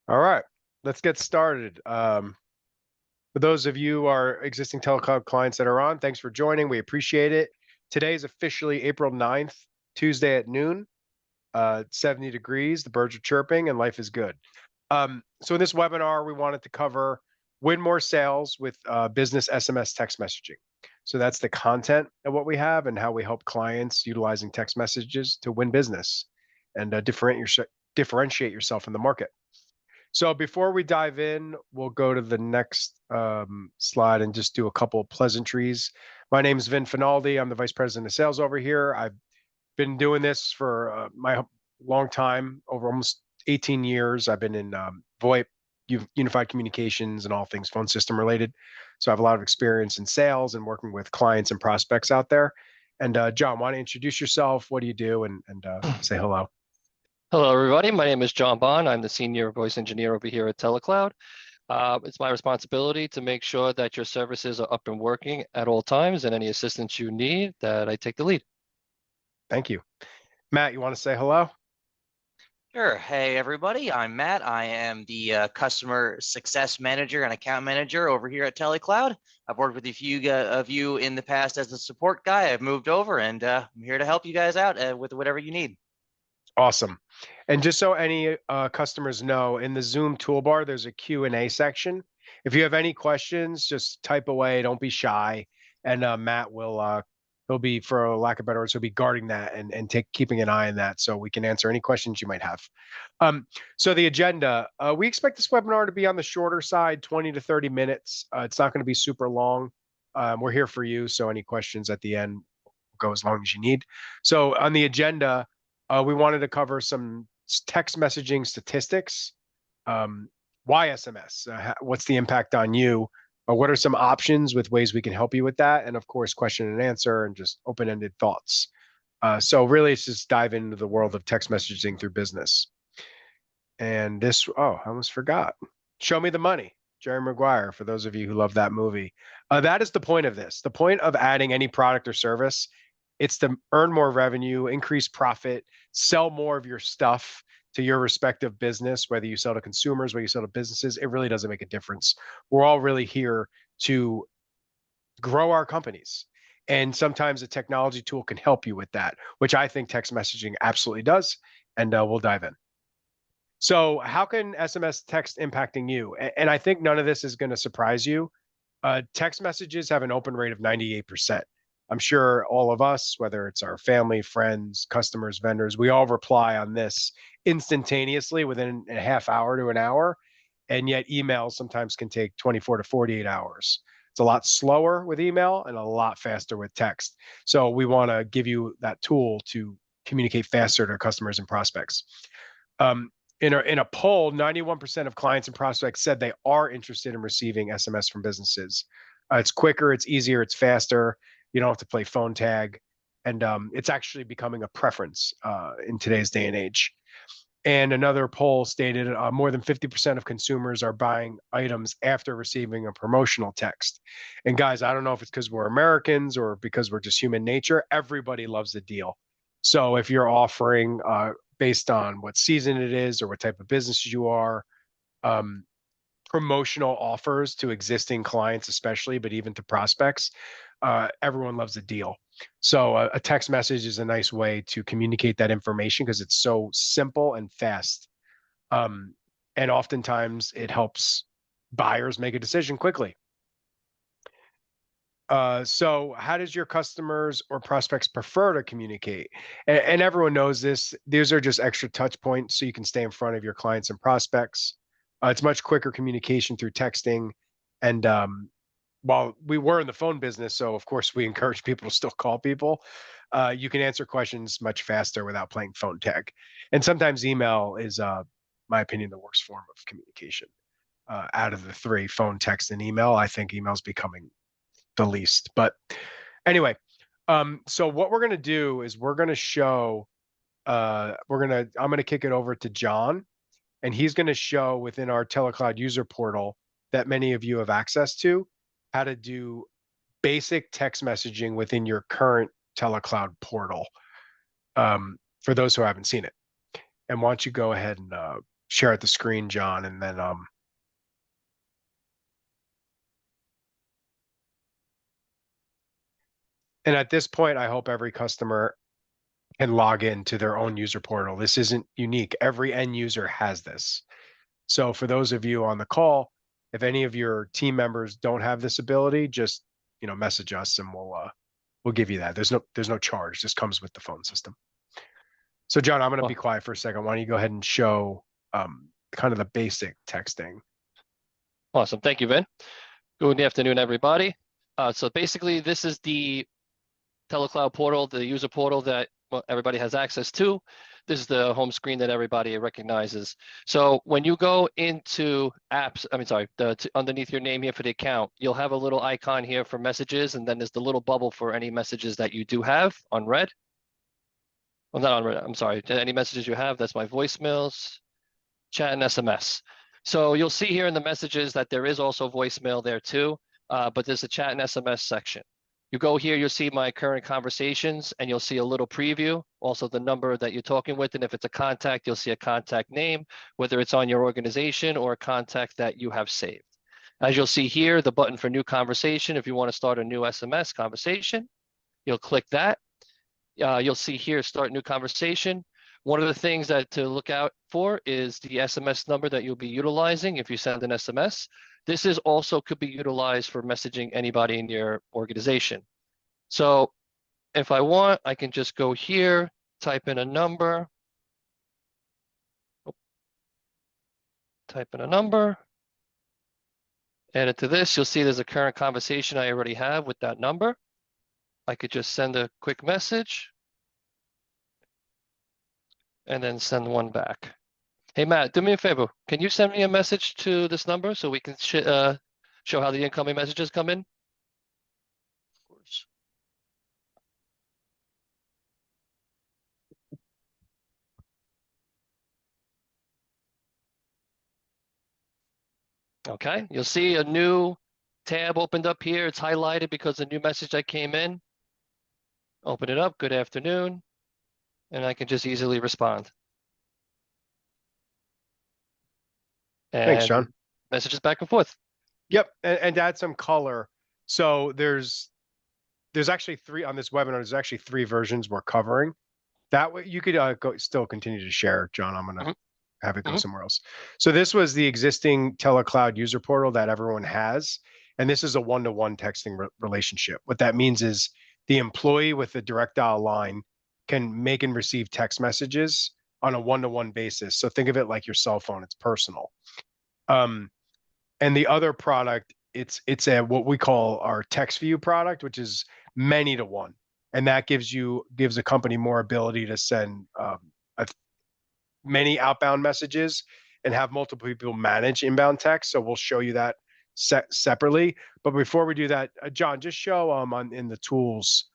All right, let's get started. For those of you our existing telecom clients that are on, thanks for joining. We appreciate it. Today is officially April 9th, Tuesday at noon. 70 degrees, the birds are chirping, and life is good. So in this webinar, we wanted to cover win more sales with business SMS text messaging. So that's the content of what we have and how we help clients utilizing text messages to win business and differentiate yourself in the market. So before we dive in, we'll go to the next slide and just do a couple of pleasantries. My name is Vin Finaldi. I'm the Vice President of Sales over here. I've been doing this for my long time, over almost 18 years. I've been in VoIP, unified communications, and all things phone system related. So I have a lot of experience in sales and working with clients and prospects out there. And John, why don't you introduce yourself? What do you do? And say hello. Hello, everybody. My name is John Bond. I'm the Senior Voice Engineer over here at Telecloud. It's my responsibility to make sure that your services are up and working at all times, and any assistance you need, that I take the lead. Thank you. Matt, you want to say hello? Sure. Hey, everybody. I'm Matt. I am the Customer Success Manager and Account Manager over here at TeleCloud. I've worked with a few of you in the past as a support guy. I've moved over, and I'm here to help you guys out with whatever you need. Awesome. And just so any customers know, in the Zoom toolbar, there's a Q&A section. If you have any questions, just type away. Don't be shy. And Matt will, he'll be, for lack of better words, he'll be guarding that and keeping an eye on that so we can answer any questions you might have. So the agenda, we expect this webinar to be on the shorter side, 20 to 30 minutes. It's not going to be super long. We're here for you. So any questions at the end will go as long as you need. So on the agenda, we wanted to cover some text messaging statistics. Why SMS? What's the impact on you? What are some options with ways we can help you with that? And of course, question and answer and just open-ended thoughts. So really, it's just dive into the world of text messaging through business. And this, oh, I almost forgot. Show Me the Money, Jerry Maguire, for those of you who love that movie. That is the point of this. The point of adding any product or service, it's to earn more revenue, increase profit, sell more of your stuff to your respective business, whether you sell to consumers, whether you sell to businesses, it really doesn't make a difference. We're all really here to grow our companies. And sometimes a technology tool can help you with that, which I think text messaging absolutely does. And we'll dive in. So how can SMS text impacting you? And I think none of this is going to surprise you. Text messages have an open rate of 98%. I'm sure all of us, whether it's our family, friends, customers, vendors, we all reply on this instantaneously within a half hour to an hour. And yet emails sometimes can take 24 to 48 hours. It's a lot slower with email and a lot faster with text. So we want to give you that tool to communicate faster to customers and prospects. In a poll, 91% of clients and prospects said they are interested in receiving SMS from businesses. It's quicker, it's easier, it's faster. You don't have to play phone tag. And it's actually becoming a preference in today's day and age. And another poll stated more than 50% of consumers are buying items after receiving a promotional text. And guys, I don't know if it's because we're Americans or because we're just human nature. Everybody loves a deal. So if you're offering based on what season it is or what type of business you are, promotional offers to existing clients, especially, but even to prospects, everyone loves a deal. So a text message is a nice way to communicate that information because it's so simple and fast. And oftentimes it helps buyers make a decision quickly. So how does your customers or prospects prefer to communicate? And everyone knows this. These are just extra touch points so you can stay in front of your clients and prospects. It's much quicker communication through texting. And while we were in the phone business, so of course we encourage people to still call people, you can answer questions much faster without playing phone tag. And sometimes email is, my opinion, the worst form of communication. Out of the three, phone, text, and email, I think email is becoming the least. But anyway, so what we're going to do is we're going to show, I'm going to kick it over to John, and he's going to show within our telecloud user portal that many of you have access to how to do basic text messaging within your current telecloud portal, for those who haven't seen it. And why don't you go ahead and share at the screen, John, and then and at this point, I hope every customer can log into their own user portal. This isn't unique. Every end user has this. So for those of you on the call, if any of your team members don't have this ability, just message us and we'll give you that. There's no charge. This comes with the phone system. So John, I'm going to be quiet for a second. Why don't you go ahead and show kind of the basic texting? Awesome. Thank you, Vin. Good afternoon, everybody. So basically, this is the telecloud portal, the user portal that everybody has access to. This is the home screen that everybody recognizes. So when you go into apps, underneath your name here for the account, you'll have a little icon here for messages, and then there's the little bubble for any messages that you do have on red. Well, not on red, I'm sorry. Any messages you have, that's my voicemails, chat, and SMS. So you'll see here in the messages that there is also voicemail there too, but there's a chat and SMS section. You go here, you'll see my current conversations, and you'll see a little preview, also the number that you're talking with, and if it's a contact, you'll see a contact name, whether it's on your organization or a contact that you have saved. As you'll see here, the button for new conversation, if you want to start a new SMS conversation, you'll click that. You'll see here, start new conversation. One of the things that to look out for is the SMS number that you'll be utilizing if you send an SMS. This is also could be utilized for messaging anybody in your organization. So if I want, I can just go here, type in a number. Type in a number. Add it to this. You'll see there's a current conversation I already have with that number. I could just send a quick message and then send one back. Hey, Matt, do me a favor. Can you send me a message to this number so we can show how the incoming messages come in? Of course. Okay, you'll see a new tab opened up here. It's highlighted because a new message that came in. Open it up. Good afternoon. And I can just easily respond. And Thanks, John. Messages back and forth. Yep, and to add some color. So there's actually three on this webinar. There's actually three versions we're covering. That way you could still continue to share, John. I'm going to have it go somewhere else. So this was the existing telecloud user portal that everyone has. And this is a one-to-one texting relationship. What that means is the employee with the direct dial line can make and receive text messages on a one-to-one basis. So think of it like your cell phone. It's personal. And the other product, it's a what we call our text view product, which is many to one. And that gives a company more ability to send many outbound messages and have multiple people manage inbound text. So we'll show you that separately. But before we do that, John, just show in the tools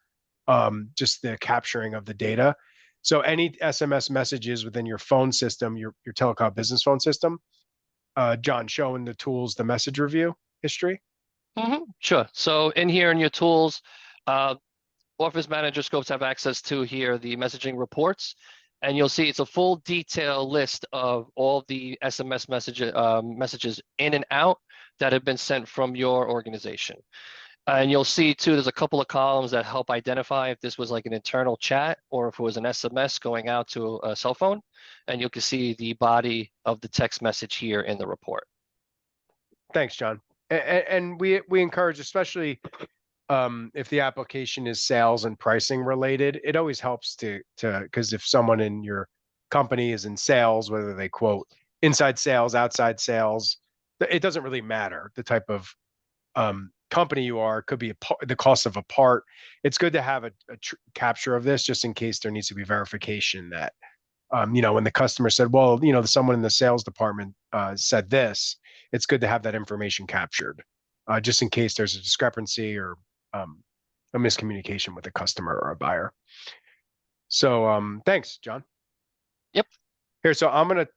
just the capturing of the data. So any SMS messages within your phone system, your telecom business phone system, John, show in the tools the message review history. Sure. So in here in your tools, Office Manager scopes have access to here the messaging reports, and you'll see it's a full detail list of all the SMS messages in and out that have been sent from your organization. And you'll see too, there's a couple of columns that help identify if this was like an internal chat or if it was an SMS going out to a cell phone. And you can see the body of the text message here in the report. Thanks, John. And we encourage, especially if the application is sales and pricing related, it always helps to because if someone in your company is in sales, whether they quote inside sales, outside sales, it doesn't really matter the type of company you are. It could be the cost of a part. It's good to have a capture of this just in case there needs to be verification that when the customer said, well, someone in the sales department said this, it's good to have that information captured just in case there's a discrepancy or a miscommunication with a customer or a buyer. So thanks, John. Yep. Here, so I'm going to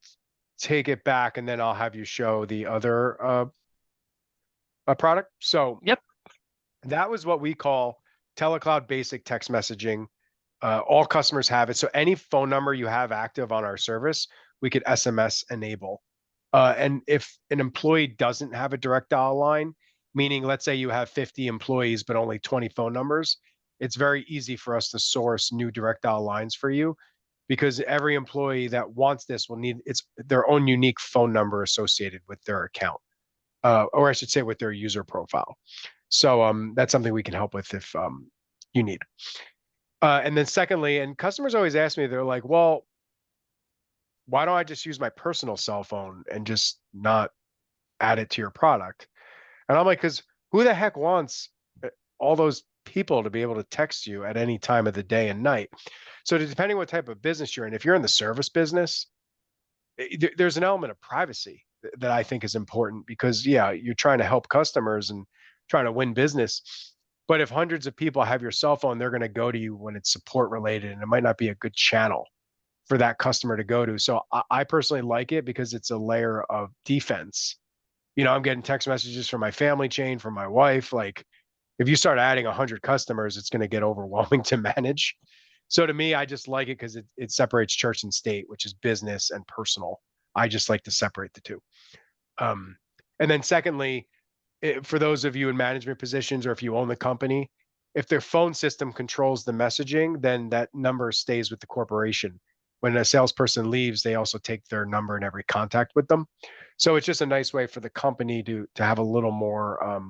take it back and then I'll have you show the other product. So yep, that was what we call telecloud basic text messaging. All customers have it. So any phone number you have active on our service, we could SMS enable. And if an employee doesn't have a direct dial line, meaning let's say you have 50 employees but only 20 phone numbers, it's very easy for us to source new direct dial lines for you, because every employee that wants this will need their own unique phone number associated with their account, or I should say with their user profile. So that's something we can help with if you need. And then secondly, and customers always ask me, they're like, well, why don't I just use my personal cell phone and just not add it to your product? And I'm like, because who the heck wants all those people to be able to text you at any time of the day and night? So depending what type of business you're in, if you're in the service business, there's an element of privacy that I think is important, because yeah, you're trying to help customers and trying to win business. But if hundreds of people have your cell phone, they're going to go to you when it's support related, and it might not be a good channel for that customer to go to. So I personally like it because it's a layer of defense. I'm getting text messages from my family chain, from my wife. Like, if you start adding 100 customers, it's going to get overwhelming to manage. So to me, I just like it because it separates church and state, which is business and personal. I just like to separate the two. And then secondly, for those of you in management positions, or if you own the company, if their phone system controls the messaging, then that number stays with the corporation. When a salesperson leaves, they also take their number in every contact with them. So it's just a nice way for the company to have a little more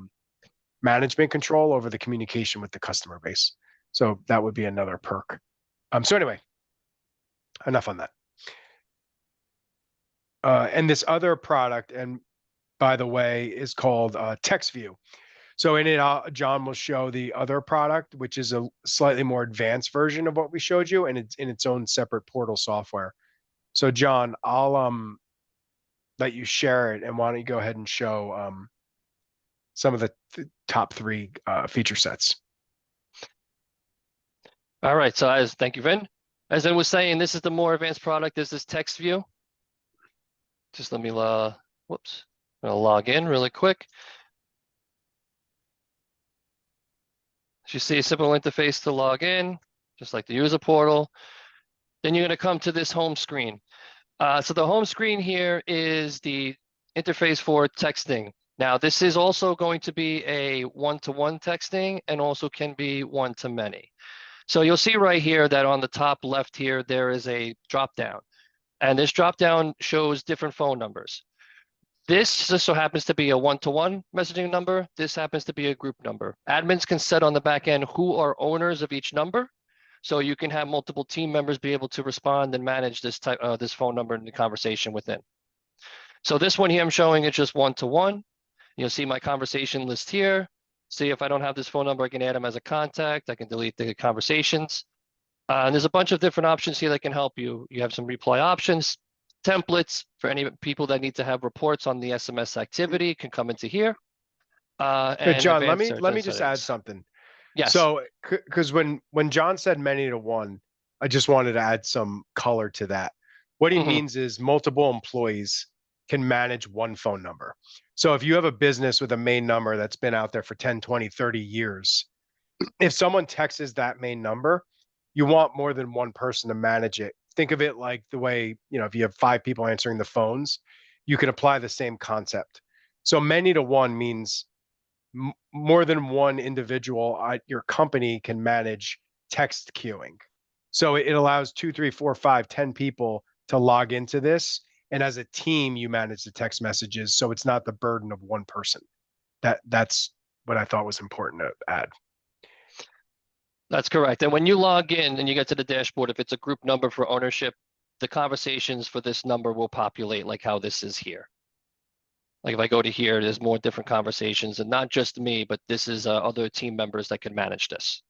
management control over the communication with the customer base. So that would be another perk. So anyway, enough on that. And this other product, and by the way, is called TextView. So in it, John will show the other product, which is a slightly more advanced version of what we showed you, and it's in its own separate portal software. So John, I'll let you share it, and why don't you go ahead and show some of the top three feature sets. All right, so thank you, Vin. As I was saying, this is the more advanced product. This is TextView. Just let me, whoops, I'm gonna log in really quick. As you see, a simple interface to log in, just like the user portal. Then you're gonna come to this home screen. So the home screen here is the interface for texting. Now, this is also going to be a one-to-one texting, and also can be one-to-many. So you'll see right here that on the top left here, there is a drop-down. And this drop-down shows different phone numbers. This just so happens to be a one-to-one messaging number. This happens to be a group number. Admins can set on the back end who are owners of each number. So you can have multiple team members be able to respond and manage this this phone number in the conversation within. So this one here I'm showing is just one-to-one. You'll see my conversation list here. See if I don't have this phone number, I can add them as a contact. I can delete the conversations. And there's a bunch of different options here that can help you. You have some reply options, templates for any people that need to have reports on the SMS activity can come into here. And John, let me just add something. Yes. So, because when John said many to one, I just wanted to add some color to that. What he means is multiple employees can manage one phone number. So if you have a business with a main number that's been out there for 10, 20, 30 years, if someone texts that main number, you want more than one person to manage it. Think of it like the way, if you have 5 people answering the phones, you can apply the same concept. So many to one means more than one individual at your company can manage text queuing. So it allows 2, 3, 4, 5, 10 people to log into this. And as a team, you manage the text messages. So it's not the burden of one person. That's what I thought was important to add. That's correct. And when you log in and you get to the dashboard, if it's a group number for ownership, the conversations for this number will populate like how this is here. Like if I go to here, there's more different conversations, and not just me, but this is other team members that can manage this.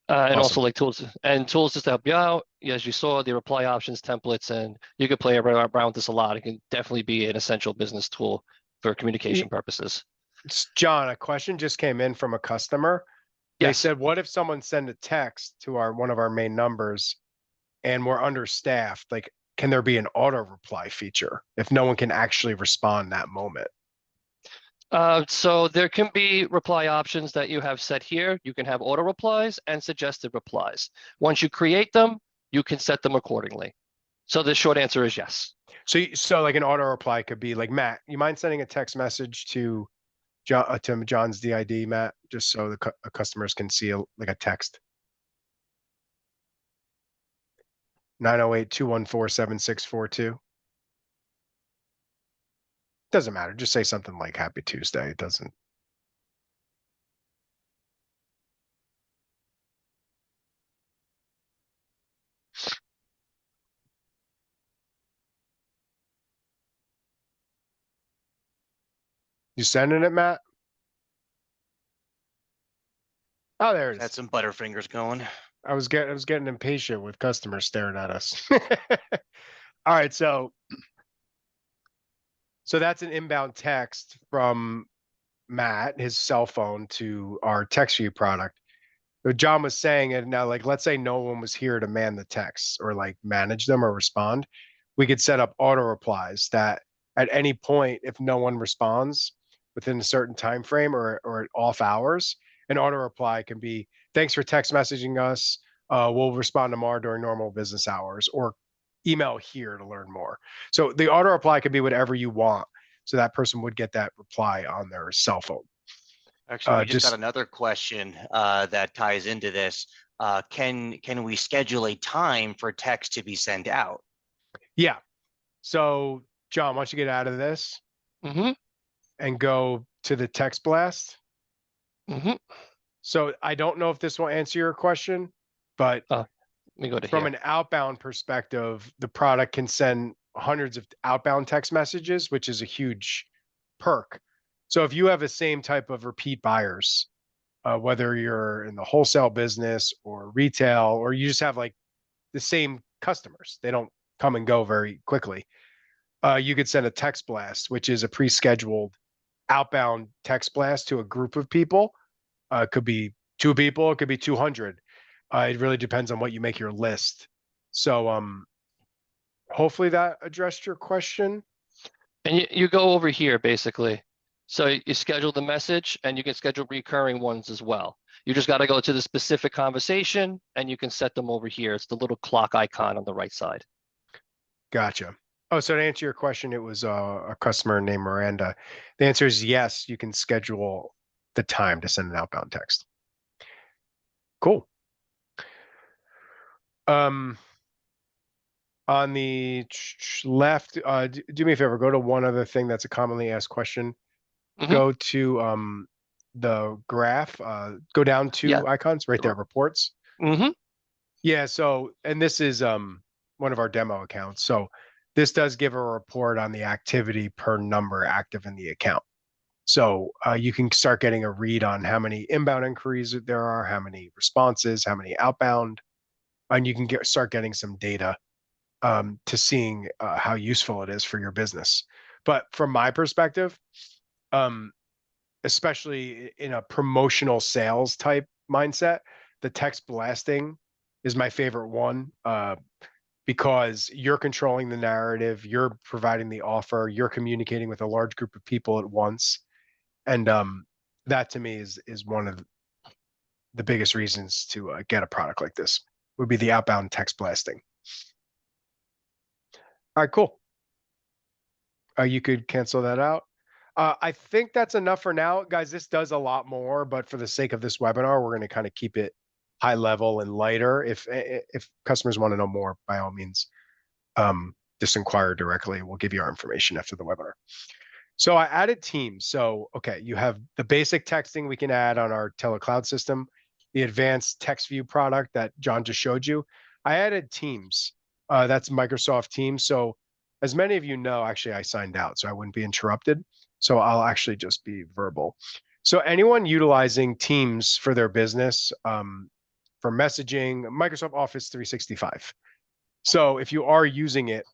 And also like tools just to help you out. As you saw, the reply options, templates, and you could play around with this a lot. It can definitely be an essential business tool for communication purposes. John, a question just came in from a customer. They said, what if someone sent a text to one of our main numbers and we're understaffed? Like, can there be an auto reply feature if no one can actually respond that moment? So there can be reply options that you have set here. You can have auto replies and suggested replies. Once you create them, you can set them accordingly. So the short answer is yes. So like an auto reply could be like, Matt, you mind sending a text message to John's DID, Matt, just so the customers can see like a text. 908-214-7642. Doesn't matter. Just say something like Happy Tuesday. It doesn't. You sending it, Matt? Oh, there it Had is. some butterfingers going. I was getting impatient with customers staring at us. All right, so that's an inbound text from Matt, his cell phone, to our text view product. But John was saying it now, like, let's say no one was here to man the texts or like manage them or respond. We could set up auto replies that at any point, if no one responds within a certain time frame or at off hours, an auto reply can be, thanks for text messaging us. We'll respond tomorrow during normal business hours, or email here to learn more. So the auto reply can be whatever you want. So that person would get that reply on their cell phone. Actually, we just got just another question that ties into this. Can we schedule a time for text to be sent out? Yeah. So, John, why don't you get out of this Mm-hmm. and go to the text blast? Mm-hmm. So, I don't know if this will answer your question, but Let me go to from here. an outbound perspective, the product can send hundreds of outbound text messages, which is a huge perk. So, if you have the same type of repeat buyers, whether you're in the wholesale business or retail, or you just have like the same customers, they don't come and go very quickly. You could send a text blast, which is a pre-scheduled outbound text blast to a group of people. It could be 2 people, it could be 200. It really depends on what you make your list. So, hopefully that addressed your question. And you go over here basically. So you schedule the message and you can schedule recurring ones as well. You just got to go to the specific conversation and you can set them over here. It's the little clock icon on the right side. Gotcha. Oh, so to answer your question, it was a customer named Miranda. The answer is yes, you can schedule the time to send an outbound text. Cool. On the left, do me a favor, go to one other thing that's a commonly asked question. Mhm. Go to the graph, go down 2 Yeah. icons right there, reports. Mm-hmm. Yeah, so, and this is one of our demo accounts. So this does give a report on the activity per number active in the account. So you can start getting a read on how many inbound inquiries there are, how many responses, how many outbound, and you can start getting some data to seeing how useful it is for your business. But from my perspective, especially in a promotional sales type mindset, the text blasting is my favorite one, because you're controlling the narrative, you're providing the offer, you're communicating with a large group of people at once. And that to me is one of the biggest reasons to get a product like this, would be the outbound text blasting. All right, cool. You could cancel that out. I think that's enough for now, guys. This does a lot more, but for the sake of this webinar, we're going to kind of keep it high level and lighter. If customers want to know more, by all means, just inquire directly. We'll give you our information after the webinar. So I added Teams. So, okay, you have the basic texting we can add on our telecloud system, the advanced text view product that John just showed you. I added Teams. That's Microsoft Teams. So as many of you know, actually I signed out so I wouldn't be interrupted. So I'll actually just be verbal. So anyone utilizing Teams for their business, for messaging, Microsoft Office 365. So if you are using it,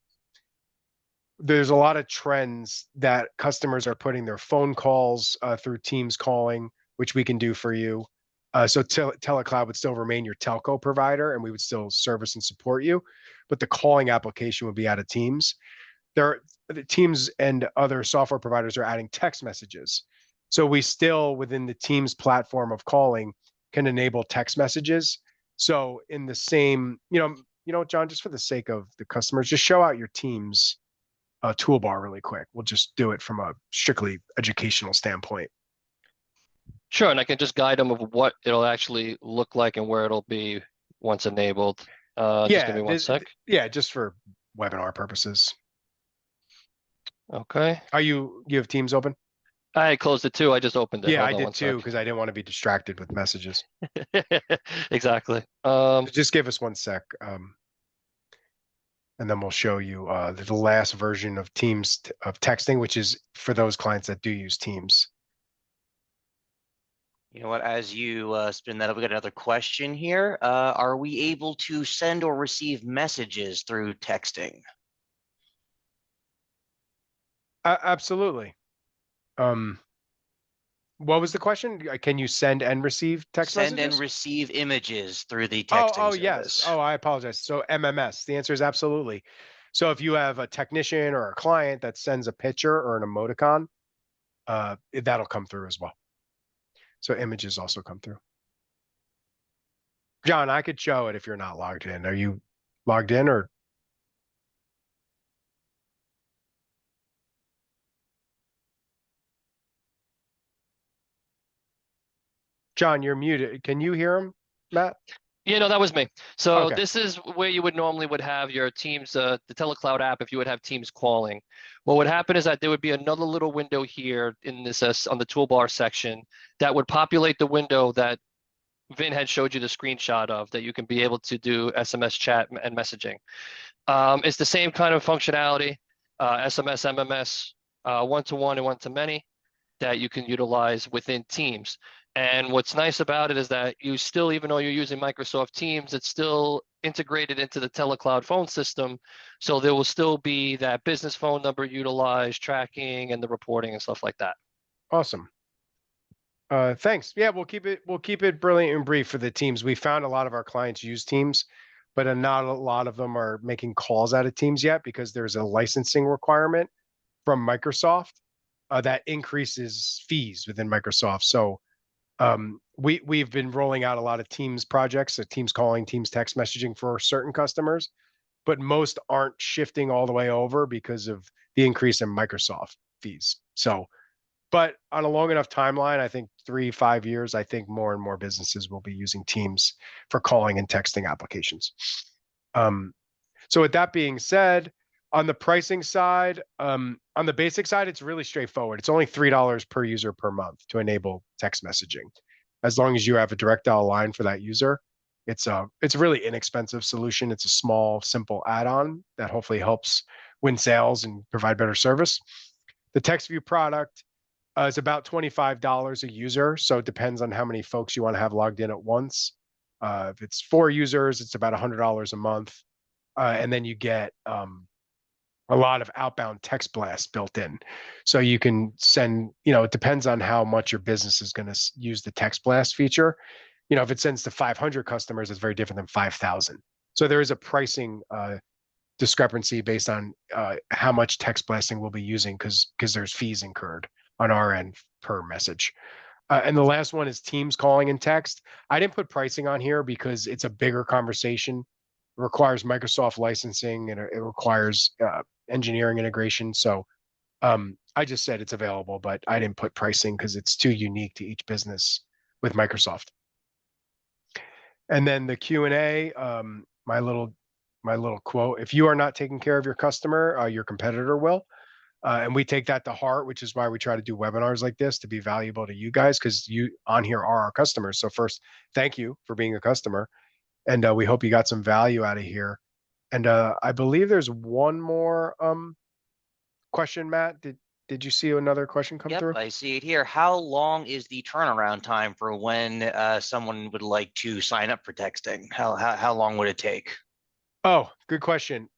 there's a lot of trends that customers are putting their phone calls through Teams calling, which we can do for you. So telecloud would still remain your telco provider, and we would still service and support you, but the calling application would be out of Teams. The Teams and other software providers are adding text messages. So we still, within the Teams platform of calling, can enable text messages. So in the same, you know, John, just for the sake of the customers, just show out your team's toolbar really quick. We'll just do it from a strictly educational standpoint. Sure, and I can just guide them of what it'll actually look like and where it'll be once enabled. Just give me one sec. Yeah, just for webinar purposes. Okay. You have Teams open? I closed it too. I just opened it. Yeah, Hold I on did one too, sec. because I didn't want to be distracted with messages. Exactly. Just give us one sec. And then we'll show you the last version of Teams of texting, which is for those clients that do use Teams. You know what, as you spin that up, we got another question here. Are we able to send or receive messages through texting? Absolutely. What was the question? Can you send and receive text Send messages? and receive images through the Oh, texting yes. service. Oh, I apologize. So MMS, the answer is absolutely. So if you have a technician or a client that sends a picture or an emoticon, that'll come through as well. So images also come through. John, I could show it if you're not logged in. Are you logged in or? John, you're muted. Can you hear him, Matt? Yeah, no, that was me. So Okay. this is where you would normally would have your Teams, the telecloud app, if you would have Teams calling. What would happen is that there would be another little window here in this on the toolbar section that would populate the window that Vin had showed you the screenshot of, that you can be able to do SMS chat and messaging. It's the same kind of functionality, SMS, MMS, one-to-one and one-to-many, that you can utilize within Teams. And what's nice about it is that you still, even though you're using Microsoft Teams, it's still integrated into the telecloud phone system. So there will still be that business phone number utilized, tracking, and the reporting and stuff like that. Awesome. Thanks. Yeah, we'll keep it brilliant and brief for the Teams. We found a lot of our clients use Teams, but not a lot of them are making calls out of Teams yet because there's a licensing requirement from Microsoft that increases fees within Microsoft. So we've been rolling out a lot of Teams projects, so Teams calling, Teams text messaging for certain customers, but most aren't shifting all the way over because of the increase in Microsoft fees. So, but on a long enough timeline, I think 3-5 years, I think more and more businesses will be using Teams for calling and texting applications. So with that being said, on the pricing side, on the basic side, it's really straightforward. It's only $3 per user per month to enable text messaging. As long as you have a direct dial line for that user, it's a really inexpensive solution. It's a small, simple add-on that hopefully helps win sales and provide better service. The TextView product is about $25 a user, so it depends on how many folks you want to have logged in at once. If it's 4 users, it's about $100 a month, and then you get a lot of outbound text blasts built in. So you can send, it depends on how much your business is going to use the text blast feature. If it sends to 500 customers, it's very different than 5,000. So there is a pricing discrepancy based on how much text blasting we'll be using because there's fees incurred on our end per message. And the last one is Teams calling and text. I didn't put pricing on here because it's a bigger conversation. It requires Microsoft licensing and it requires engineering integration. So I just said it's available, but I didn't put pricing because it's too unique to each business with Microsoft. And then the Q&A, my little quote: if you are not taking care of your customer, your competitor will. And we take that to heart, which is why we try to do webinars like this to be valuable to you guys, because you on here are our customers. So first, thank you for being a customer. And we hope you got some value out of here. And I believe there's one more question, Matt. Did you see another question come through? Yep, I see it here. How long is the turnaround time for when someone would like to sign up for texting? How long would it take? Oh, good question.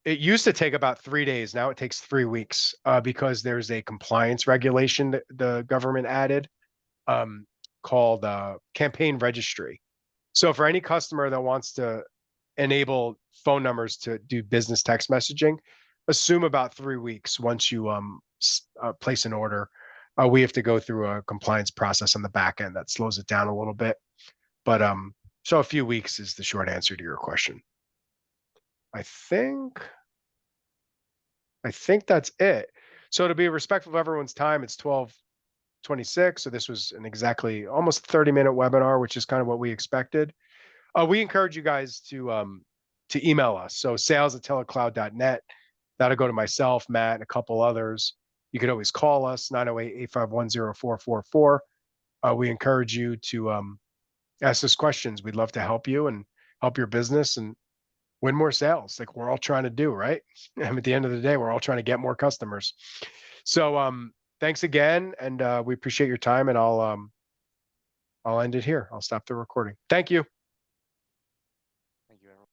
It used to take about 3 days. Now it takes 3 weeks because there's a compliance regulation that the government added called campaign registry. So for any customer that wants to enable phone numbers to do business text messaging, assume about 3 weeks once you place an order. We have to go through a compliance process on the back end that slows it down a little bit. But so a few weeks is the short answer to your question. I think that's it. So to be respectful of everyone's time, it's 12:26. So this was an exactly almost 30-minute webinar, which is kind of what we expected. We encourage you guys to email us. So sales@telecloud.net. That'll go to myself, Matt, and a couple others. You could always call us 908-851-0444. We encourage you to ask us questions. We'd love to help you and help your business and win more sales, like we're all trying to do, right? And at the end of the day, we're all trying to get more customers. So thanks again, and we appreciate your time, and I'll end it here. I'll stop the recording. Thank you.